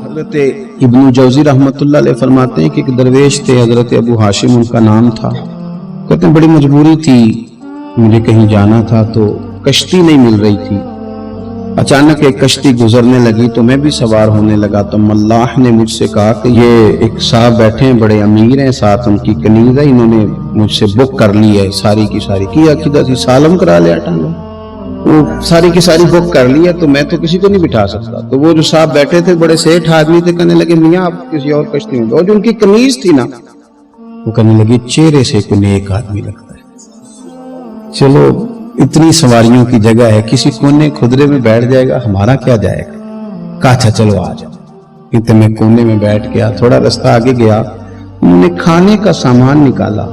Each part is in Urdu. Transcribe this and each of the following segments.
حضرت ابن جوزی رحمتullah علیہ فرماتے ہیں کہ ایک درویش تھے، حضرت ابو ہاشم ان کا نام تھا. کہتے ہیں بڑی مجبوری تھی، مجھے کہیں جانا تھا تو کشتی نہیں مل رہی تھی. اچانک ایک کشتی گزرنے لگی تو میں بھی سوار ہونے لگا تو ملاح نے مجھ سے کہا کہ یہ ایک صاحب بیٹھے ہیں، بڑے امیر ہیں، ساتھ ان کی کنیز ہے، انہوں نے مجھ سے بک کر لی ہے، ساری کی ساری کی عقیدہ سی سالم کرا لیا ٹانگا، وہ ساری کی ساری بک کر لی ہے تو میں تو کسی کو نہیں بٹھا سکتا. تو وہ جو صاحب بیٹھے تھے بڑے سیٹھ آدمی تھے، کہنے لگے میاں آپ کسی اور کشتی میں، اور جو ان کی کنیز تھی نا وہ کہنے لگی چہرے سے کوئی نیک آدمی لگتا ہے، چلو اتنی سواریوں کی جگہ ہے، کسی کونے خدرے میں بیٹھ جائے گا، ہمارا کیا جائے گا. کہا اچھا چلو آ جاؤ. اتنے میں کونے میں بیٹھ گیا، تھوڑا رستہ آگے گیا، انہوں نے کھانے کا سامان نکالا،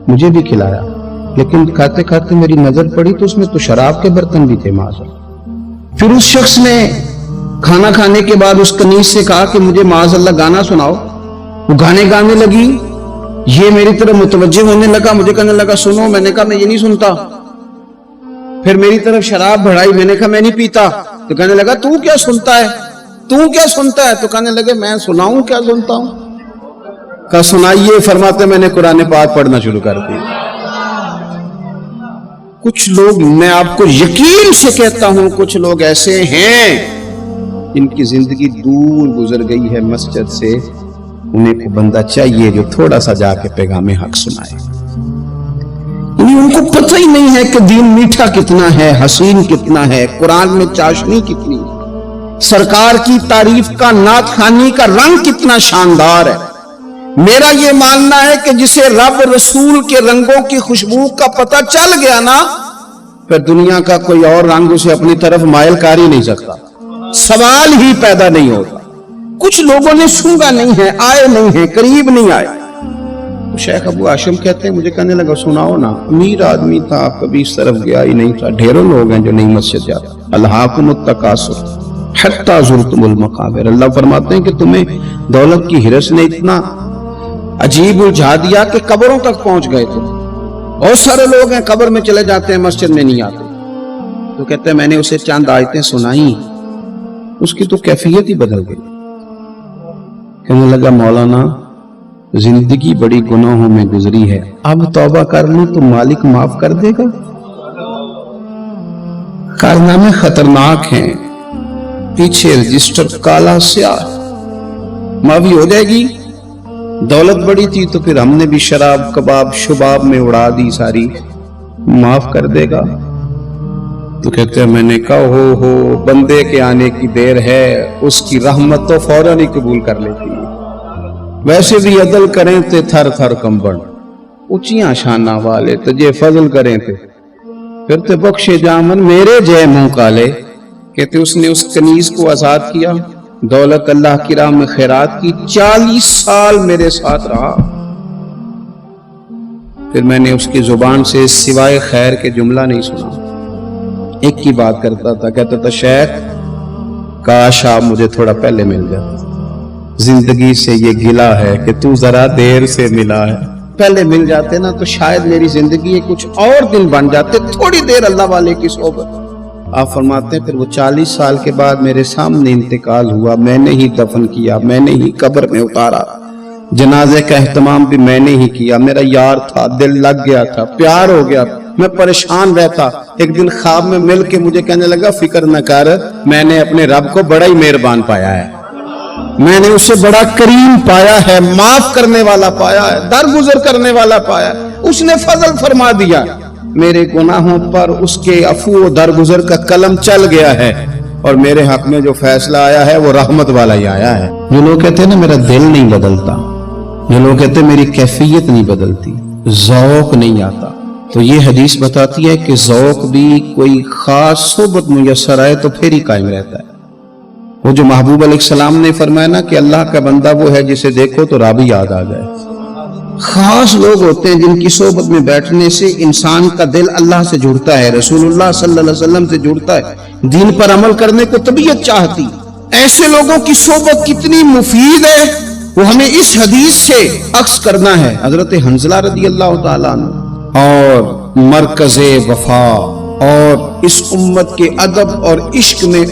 مجھے بھی کھلایا، لیکن کھاتے کھاتے میری نظر پڑی تو اس میں تو شراب کے برتن بھی تھے معاذ. پھر اس شخص نے کھانا کھانے کے بعد اس کنیز سے کہا کہ مجھے معاذ اللہ گانا سناؤ. وہ گانے گانے لگی، یہ میری طرف متوجہ ہونے لگا، مجھے کہنے لگا سنو. میں نے کہا میں یہ نہیں سنتا. پھر میری طرف شراب بڑھائی، میں نے کہا میں نہیں پیتا. تو کہنے لگا تو کیا سنتا ہے، تو کیا سنتا ہے. تو کہنے لگے میں سناؤں کیا سنتا ہوں. کہا سنائیے. فرماتے میں نے قرآن پاک پڑھنا شروع کر دیا. کچھ لوگ، میں آپ کو یقین سے کہتا ہوں، کچھ لوگ ایسے ہیں جن کی زندگی دور گزر گئی ہے مسجد سے، انہیں کو بندہ چاہیے جو تھوڑا سا جا کے پیغام حق سنائے. ان کو پتہ ہی نہیں ہے کہ دین میٹھا کتنا ہے، حسین کتنا ہے، قرآن میں چاشنی کتنی ہے، سرکار کی تعریف کا، نعت خوانی کا رنگ کتنا شاندار ہے. میرا یہ ماننا ہے کہ جسے رب رسول کے رنگوں کی خوشبو کا پتہ چل گیا نا، پھر دنیا کا کوئی اور رنگ اسے اپنی طرف مائل کر ہی نہیں سکتا، سوال ہی پیدا نہیں ہوتا. کچھ لوگوں نے سونگا نہیں ہے، آئے نہیں ہیں، قریب نہیں آئے. شیخ ابو ہاشم کہتے ہیں مجھے کہنے لگا سناؤ نا. امیر آدمی تھا، کبھی اس طرف گیا ہی نہیں تھا. ڈھیروں لوگ ہیں جو نہیں مسجد جاتے. الہاکم التکاثر حتی زرتم المقابر. اللہ فرماتے ہیں کہ تمہیں دولت کی ہرس نے اتنا عجیب الجھا دیا کہ قبروں تک پہنچ گئے تھے. بہت سارے لوگ ہیں قبر میں چلے جاتے ہیں، مسجد میں نہیں آتے. تو کہتے ہیں میں نے اسے چند آیتیں سنائیں، اس کی تو کیفیت ہی بدل گئی. کہنے لگا مولانا زندگی بڑی گناہوں میں گزری ہے، اب توبہ کر لوں تو مالک معاف کر دے گا. کارنامے خطرناک ہیں، پیچھے رجسٹر کالا سیاہ، معافی ہو جائے گی. دولت بڑی تھی تو پھر ہم نے بھی شراب کباب شباب میں اڑا دی ساری، معاف کر دے گا. تو کہتے ہیں میں نے کہا ہو بندے کے آنے کی دیر ہے، اس کی رحمت تو فوراً ہی قبول کر لیتی ہے. ویسے بھی عدل کریں تے تھر تھر کمبن، اونچیاں شانہ والے تجھے فضل کریں تے پھر تے بخشے جامن میرے جے منہ کالے. کہتے اس نے اس کنیز کو آزاد کیا، دولت اللہ کی راہ میں خیرات کی، 40 سال میرے ساتھ رہا. پھر میں نے اس کی زبان سے سوائے خیر کے جملہ نہیں سنا. ایک کی بات کرتا تھا، کہتا تھا شیخ کاش آپ مجھے تھوڑا پہلے مل جاتے، زندگی سے یہ گلہ ہے کہ تو ذرا دیر سے ملا ہے. پہلے مل جاتے نا تو شاید میری زندگی کچھ اور دن بن جاتے، تھوڑی دیر اللہ والے کی صحبت. آپ فرماتے ہیں پھر وہ 40 سال کے بعد میرے سامنے انتقال ہوا، میں نے ہی دفن کیا، میں نے ہی قبر میں اتارا، جنازے کا اہتمام بھی میں نے ہی کیا. میرا یار تھا، دل لگ گیا تھا، پیار ہو گیا، میں پریشان رہتا. ایک دن خواب میں مل کے مجھے کہنے لگا فکر نہ کر، میں نے اپنے رب کو بڑا ہی مہربان پایا ہے، میں نے اسے بڑا کریم پایا ہے، معاف کرنے والا پایا ہے، درگزر کرنے والا پایا ہے. اس نے فضل فرما دیا، میرے گناہوں پر اس کے عفو و درگزر کا قلم چل گیا ہے، اور میرے حق میں جو فیصلہ آیا ہے وہ رحمت والا ہی آیا ہے. جو لوگ کہتے ہیں نا میرا دل نہیں بدلتا، جو لوگ کہتے ہیں میری کیفیت نہیں بدلتی، ذوق نہیں آتا، تو یہ حدیث بتاتی ہے کہ ذوق بھی کوئی خاص صحبت میسر آئے تو پھر ہی قائم رہتا ہے. وہ جو محبوب علیہ السلام نے فرمایا نا کہ اللہ کا بندہ وہ ہے جسے دیکھو تو رب یاد آ جائے. خاص لوگ ہوتے ہیں جن کی صحبت میں بیٹھنے سے انسان کا دل اللہ سے جڑتا ہے، رسول اللہ صلی اللہ علیہ وسلم سے جڑتا ہے، دین پر عمل کرنے کو طبیعت چاہتی. ایسے لوگوں کی صحبت کتنی مفید ہے وہ ہمیں اس حدیث سے عکس کرنا ہے. حضرت حنظلہ رضی اللہ تعالیٰ عنہ اور مرکز وفا اور اس امت کے ادب اور عشق میں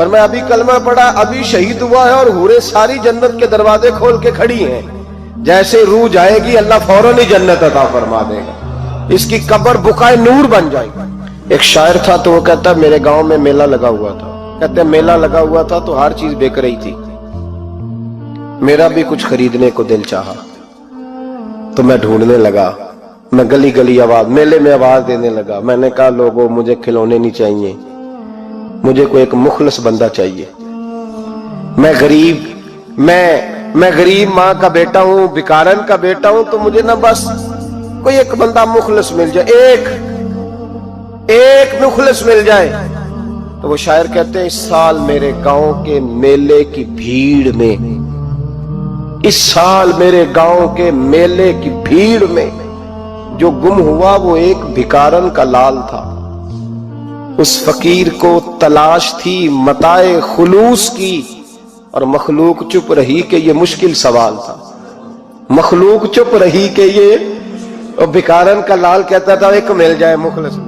پر میں ابھی کلمہ پڑھا، ابھی شہید ہوا ہے اور حوریں ساری جنت کے دروازے کھول کے کھڑی ہیں، جیسے روح جائے گی اللہ فوراً ہی جنت عطا فرما دے گا، اس کی قبر بقائے نور بن جائے گی۔ ایک شاعر تھا تو وہ کہتا میرے گاؤں میں میلہ لگا ہوا تھا، کہتے میلہ لگا ہوا تھا تو ہر چیز بک رہی تھی، میرا بھی کچھ خریدنے کو دل چاہا تو میں ڈھونڈنے لگا، میں گلی گلی آواز، میلے میں آواز دینے لگا، میں نے کہا لوگوں مجھے کھلونے نہیں چاہیے، مجھے کوئی ایک مخلص بندہ چاہیے، میں غریب ماں کا بیٹا ہوں، بکارن کا بیٹا ہوں، تو مجھے نہ بس کوئی ایک بندہ مخلص مل جائے، ایک مخلص مل جائے۔ تو وہ شاعر کہتے ہیں اس سال میرے گاؤں کے میلے کی بھیڑ میں، اس سال میرے گاؤں کے میلے کی بھیڑ میں جو گم ہوا وہ ایک بھکارن کا لال تھا، اس فقیر کو تلاش تھی متاع خلوص کی، اور مخلوق چپ رہی کہ یہ مشکل سوال تھا، مخلوق چپ رہی کہ یہ، اور بھکارن کا لال کہتا تھا ایک مل جائے مخلص۔